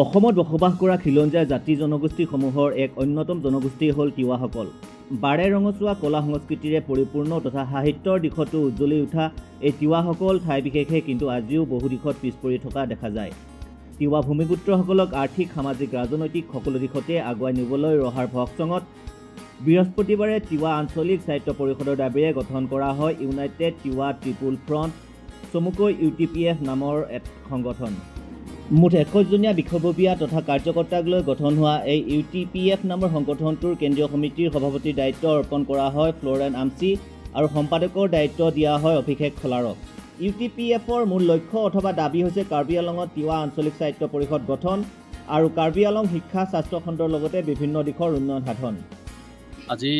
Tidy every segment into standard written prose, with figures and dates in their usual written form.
অসমত বসবাস কৰা খিলঞ্জীয়া জাতি জনগোষ্ঠীসমূহৰ এক অন্যতম জনগোষ্ঠী হ'ল তিৱাসকল। বাৰে ৰঙচুৱা কলা সংস্কৃতিৰে পৰিপূৰ্ণ তথা সাহিত্যৰ দিশতো উজ্জ্বলি উঠা এই তিৱাসকল ঠাই বিশেষে কিন্তু আজিও বহু দিশত পিছ পৰি থকা দেখা যায়। তিৱা ভূমিপুত্ৰসকলক আৰ্থিক সামাজিক ৰাজনৈতিক সকলো দিশতে আগুৱাই নিবলৈ ৰহাৰ ভক্সঙত বৃহস্পতিবাৰে তিৱা আঞ্চলিক সাহিত্য পৰিষদৰ দাবীৰে গঠন কৰা হয় ইউনাইটেড তিৱা ট্ৰিপুল ফ্ৰণ্ট, চমুকৈ UTPF নামৰ এক সংগঠন। মুঠ 21জনীয়া বিষয়ববীয়া তথা কাৰ্যকৰ্তাক লৈ গঠন হোৱা এই UTPF নামৰ সংগঠনটোৰ কেন্দ্ৰীয় সমিতিৰ সভাপতিৰ দায়িত্ব অৰ্পণ কৰা হয় ফ্লৰেন আমচি আৰু সম্পাদকৰ দায়িত্ব দিয়া হয় অভিষেক খলাৰক। UTPFৰ মূল লক্ষ্য অথবা দাবী হৈছে কাৰ্বি আংলঙত তিৱা আঞ্চলিক সাহিত্য পৰিষদ গঠন আৰু কাৰ্বি আংলং শিক্ষা স্বাস্থ্য খণ্ডৰ লগতে বিভিন্ন দিশৰ উন্নয়ন সাধন। আজি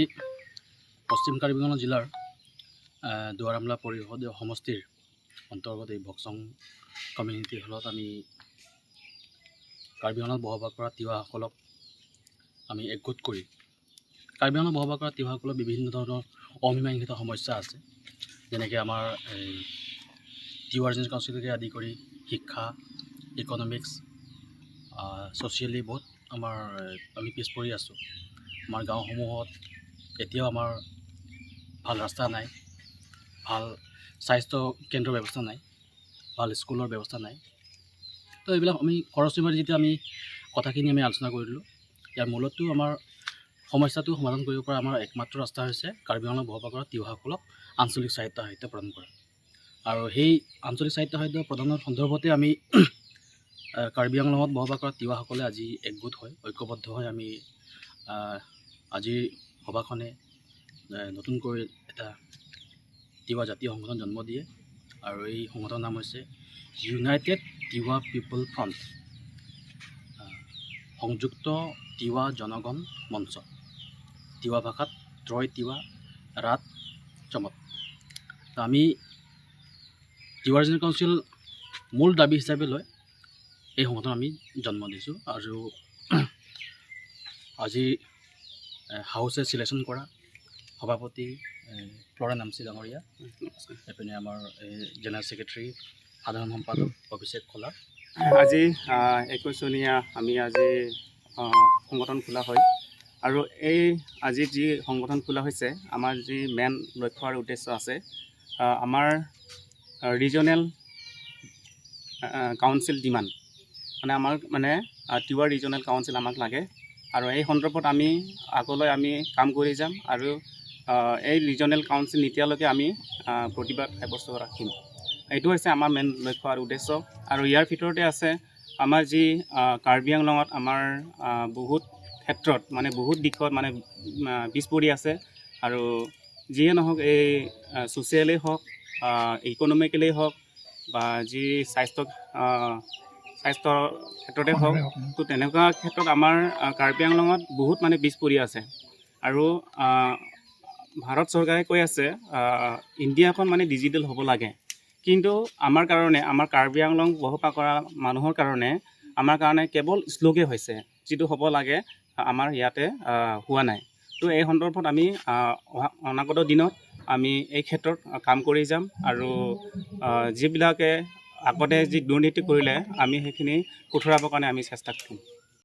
পশ্চিম কাৰ্বি আংলং জিলাৰ দুৱাৰামলা পৰিষদীয় সমষ্টিৰ অন্তৰ্গত এই ভক্সং কমিউনিটি হলত আমি কাৰ্বি আংলঙত বসবাস কৰা তিৱাসকলক আমি একগোট কৰি কাৰ্বি আংলঙত বসবাস কৰা তিৱাসকলৰ বিভিন্ন ধৰণৰ অমীমাংসিত সমস্যা আছে, যেনেকৈ আমাৰ তিৱা ৰিজনেল কাউন্সিলকে আদি কৰি শিক্ষা, ইকনমিক্স, ছ'চিয়েলি বহুত আমি পিছ পৰি আছোঁ। আমাৰ গাঁওসমূহত এতিয়াও আমাৰ ভাল ৰাস্তা নাই, ভাল স্বাস্থ্য কেন্দ্ৰৰ ব্যৱস্থা নাই, ভাল স্কুলৰ ব্যৱস্থা নাই। তো এইবিলাক আমি খৰচীমাৰি যেতিয়া আমি কথাখিনি আমি আলোচনা কৰিলোঁ, ইয়াৰ মূলতো আমাৰ সমস্যাটো সমাধান কৰিব পৰা আমাৰ একমাত্ৰ ৰাস্তা হৈছে কাৰ্বি আংলঙত বসবাস কৰা তিৱাসকলক আঞ্চলিক সাহিত্য প্ৰদান কৰা। আৰু সেই আঞ্চলিক সাহিত্য প্ৰদানৰ সন্দৰ্ভতে আমি কাৰ্বি আংলঙত বসবাস কৰা তিৱাসকলে আজি একগোট হৈ ঐক্যবদ্ধ হৈ আমি আজিৰ সভাখনে নতুনকৈ এটা তিৱা জাতীয় সংগঠন জন্ম দিয়ে আৰু এই সংগঠনৰ নাম হৈছে ইউনাইটেড তিৱা পিপল ফ্ৰণ্ট, সংযুক্ত তিৱা জনগণ মঞ্চ, তিৱা ভাষাত ত্ৰয় তিৱা ৰাত চমত। আমি তিৱা ৰিজনেল কাউন্সিল মূল দাবী হিচাপে লৈ এই সংগঠন আমি জন্ম দিছোঁ আৰু আজি হাউচে চিলেকশ্যন কৰা সভাপতি ফ্লৰেন আমচি ডাঙৰীয়া, এইপিনে আমাৰ জেনেৰেল ছেক্ৰেটাৰী সাধাৰণ সম্পাদক অভিষেক খলাৰ। আজি 21জনীয়া আমি আজি সংগঠন খোলা হয় আৰু এই আজি যি সংগঠন খোলা হৈছে, আমাৰ যি মেইন লক্ষ্য আৰু উদ্দেশ্য আছে, আমাৰ ৰিজনেল কাউন্সিল ডিমাণ্ড আমাৰ তিৱা ৰিজনেল কাউন্সিল আমাক লাগে আৰু এই সন্দৰ্ভত আমি আগলৈ আমি কাম কৰি যাম আৰু এই ৰিজনেল কাউন্সিল নিতিয়ালৈকে আমি প্ৰতিবাদ সাব্যস্ত ৰাখিম। এইটো হৈছে আমাৰ মেইন লক্ষ্য আৰু উদ্দেশ্য। আৰু ইয়াৰ ভিতৰতে আছে আমাৰ যি কাৰ্বি আংলঙত আমাৰ বহুত ক্ষেত্ৰত বহুত দিশত পিছ পৰি আছে আৰু যিয়ে নহওক এই ছ'চিয়েলেই হওক, ইকনমিকেলেই হওক বা যি স্বাস্থ্যৰ ক্ষেত্ৰতে হওক, তো তেনেকুৱা ক্ষেত্ৰত আমাৰ কাৰ্বি আংলঙত বহুত পিছ পৰি আছে। আৰু ভাৰত চৰকাৰে কৈ আছে ইণ্ডিয়াখন ডিজিটেল হ'ব লাগে, কিন্তু আমাৰ কাৰণে, আমাৰ কাৰ্বি আংলং বসবাস কৰা মানুহৰ কাৰণে কেৱল শ্লোকে হৈছে, যিটো হ'ব লাগে আমাৰ ইয়াতে হোৱা নাই। তো এই সন্দৰ্ভত আমি অনাগত দিনত আমি এই ক্ষেত্ৰত কাম কৰি যাম আৰু যিবিলাকে আগতে যি দুৰ্নীতি কৰিলে আমি সেইখিনি শুধৰাবৰ কাৰণে আমি চেষ্টা কৰিম।